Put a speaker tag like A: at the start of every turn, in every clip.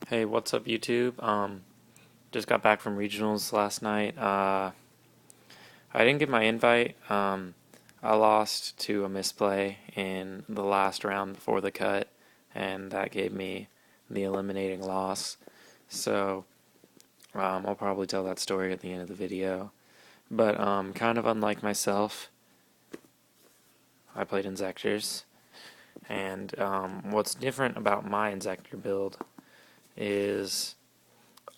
A: Hey, what's up, YouTube? Just got back from regionals last night. I didn't get my invite. I lost to a misplay in the last round before the cut, and that gave me the eliminating loss. So, I'll probably tell that story at the end of the video. But, kind of unlike myself, I played inzektors, and what's different about my inzektor build is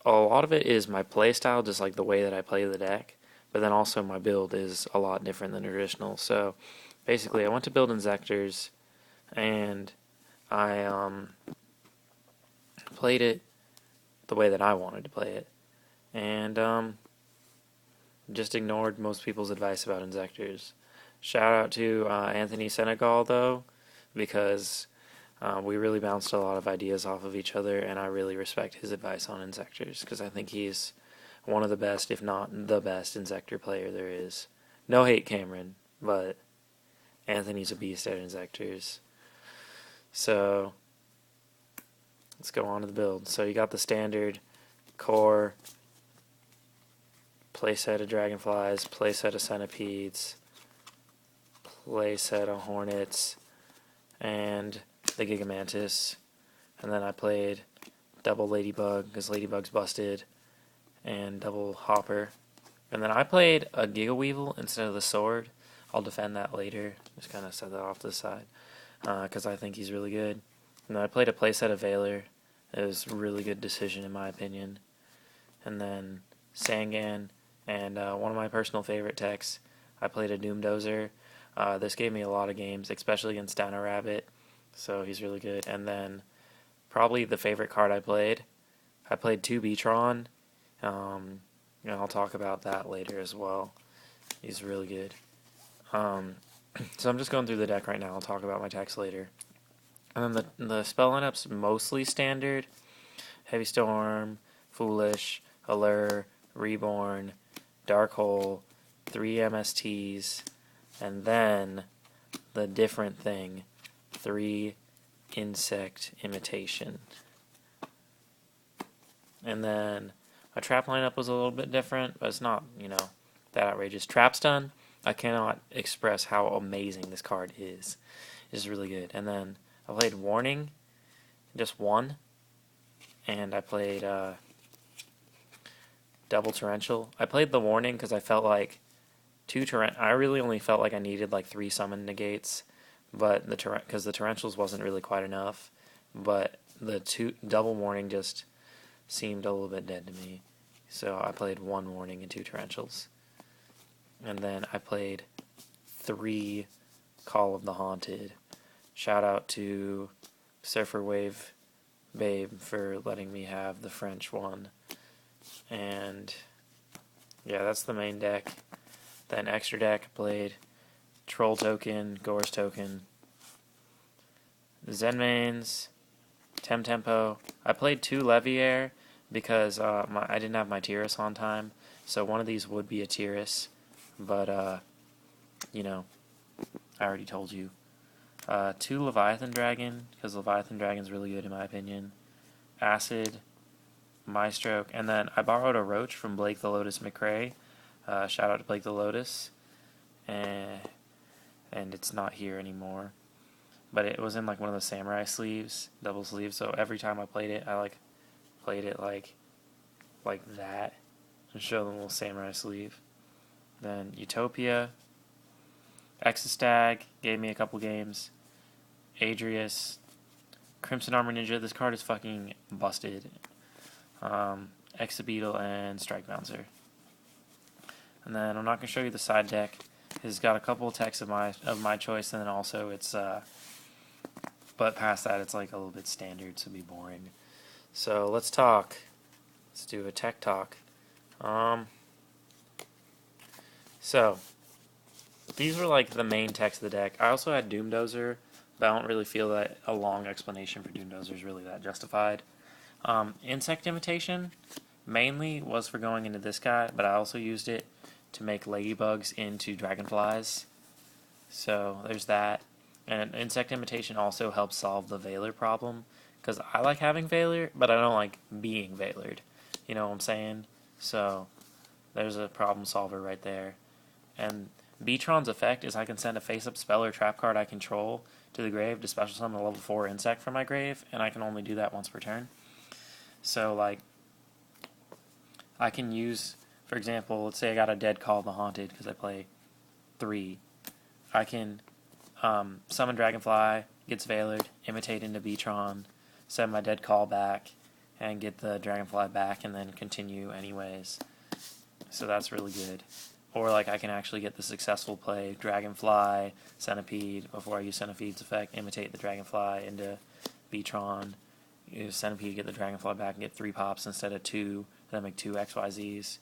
A: a lot of it is my play style, just like the way that I play the deck, but then also my build is a lot different than traditional. So basically, I went to build inzectors and I played it the way that I wanted to play it, and just ignored most people's advice about inzectors. Shout out to Anthony Senegal though, because we really bounced a lot of ideas off of each other, and I really respect his advice on inzectors because I think he's one of the best, if not the best, inzektor player there is. No hate, Cameron, but Anthony's a beast at inzectors. So let's go on to the build. So you got the standard core, playset of dragonflies, playset of centipedes, playset of hornets, and the Gigamantis. And then I played double Ladybug because Ladybug's busted, and double Hopper. And then I played a Giga Weevil instead of the sword. I'll defend that later. Just kind of set that off to the side because I think he's really good. And then I played a playset of Veiler. It was a really good decision in my opinion. And then Sangan and one of my personal favorite techs, I played a Doomdozer. This gave me a lot of games, especially against Dino Rabbit. So he's really good. And then probably the favorite card I played 2 Beatron. And I'll talk about that later as well. He's really good. So I'm just going through the deck right now. I'll talk about my techs later. And then the spell lineup's mostly standard. Heavy Storm, Foolish, Allure, Reborn, Dark Hole, 3 MSTs, and then the different thing, 3 Insect Imitation. And then a trap lineup was a little bit different, but it's not, that outrageous. Trap Stun, I cannot express how amazing this card is. It's really good. And then I played Warning, just 1, and I played double Torrential. I played the Warning because I felt like I really only felt like I needed like 3 summon negates, but because the Torrentials wasn't really quite enough, but the double Warning just seemed a little bit dead to me. So I played 1 Warning and 2 Torrentials. And then I played 3 Call of the Haunted. Shout out to Surfer Wave Babe for letting me have the French one. And yeah, that's the main deck. Then extra deck, I played Troll Token, Gore's Token, Zenmains, Tempo. I played 2 Leviair because I didn't have my Tiras on time, so one of these would be a Tiras, but I already told you. 2 Leviathan Dragon, because Leviathan Dragon's really good in my opinion. Acid, Maestroke, and then I borrowed a Roach from Blake the Lotus McRae. Shout out to Blake the Lotus. And it's not here anymore. But it was in like one of the samurai sleeves, double sleeves, so every time I played it, I played it like that. And show the little samurai sleeve. Then Utopia. Exostag gave me a couple games. Adrius. Crimson Armor Ninja. This card is fucking busted. Exabeetle and Strike Bouncer. And then I'm not going to show you the side deck. It's got a couple of techs of my choice, and then also it's but past that it's like a little bit standard, so it'll be boring. So let's talk. Let's do a tech talk. So these were like the main techs of the deck. I also had Doomdozer, but I don't really feel that a long explanation for Doomdozer is really that justified. Insect Imitation mainly was for going into this guy, but I also used it to make ladybugs into dragonflies. So there's that. And Insect Imitation also helps solve the Veiler problem, because I like having failure, but I don't like being veilered. You know what I'm saying? So there's a problem solver right there. And Beatron's effect is I can send a face-up spell or trap card I control to the grave to special summon a level 4 insect from my grave, and I can only do that once per turn. So, like, I can use, for example, let's say I got a Dead Call the Haunted because I play 3. I can summon Dragonfly, gets Veilered, imitate into Beatron, send my Dead Call back, and get the Dragonfly back, and then continue anyways. So that's really good. Or like I can actually get the successful play Dragonfly, Centipede, before I use Centipede's effect, imitate the Dragonfly into Beatron, use Centipede, get the Dragonfly back, and get 3 pops instead of 2, then make 2 XYZs.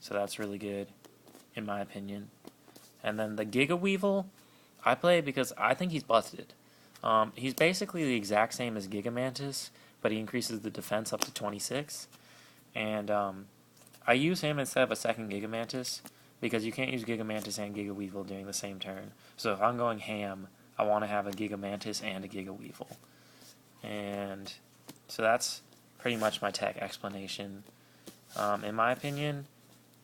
A: So that's really good, in my opinion. And then the Giga Weevil, I play because I think he's busted. He's basically the exact same as Giga Mantis, but he increases the defense up to 26. And I use him instead of a second Giga Mantis, because you can't use Giga Mantis and Giga Weevil during the same turn. So if I'm going ham, I want to have a Giga Mantis and a Giga Weevil. And so that's pretty much my tech explanation. In my opinion,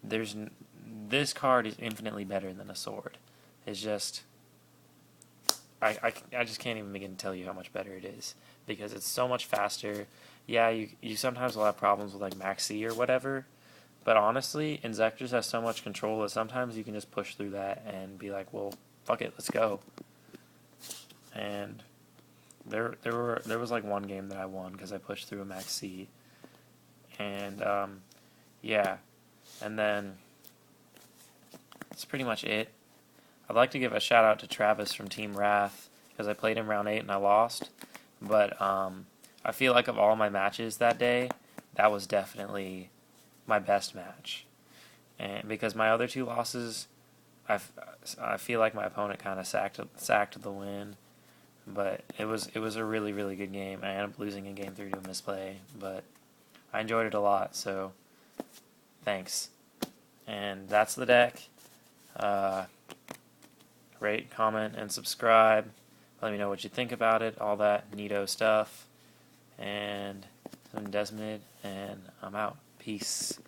A: this card is infinitely better than a sword. It's just, I just can't even begin to tell you how much better it is, because it's so much faster. Yeah, you sometimes will have problems with like Max C or whatever, but honestly, inzektors has so much control that sometimes you can just push through that and be like, well, fuck it, let's go. And there was like one game that I won because I pushed through a Max C. And yeah, and then that's pretty much it. I'd like to give a shout out to Travis from Team Wrath, because I played him round 8 and I lost. But I feel like of all my matches that day, that was definitely my best match. And because my other 2 losses, I feel like my opponent kind of sacked the win. But it was a really, really good game. I ended up losing in game 3 to a misplay, but I enjoyed it a lot, so thanks. And that's the deck. Rate, comment, and subscribe. Let me know what you think about it, all that neato stuff. And I'm Desmond, and I'm out. Peace.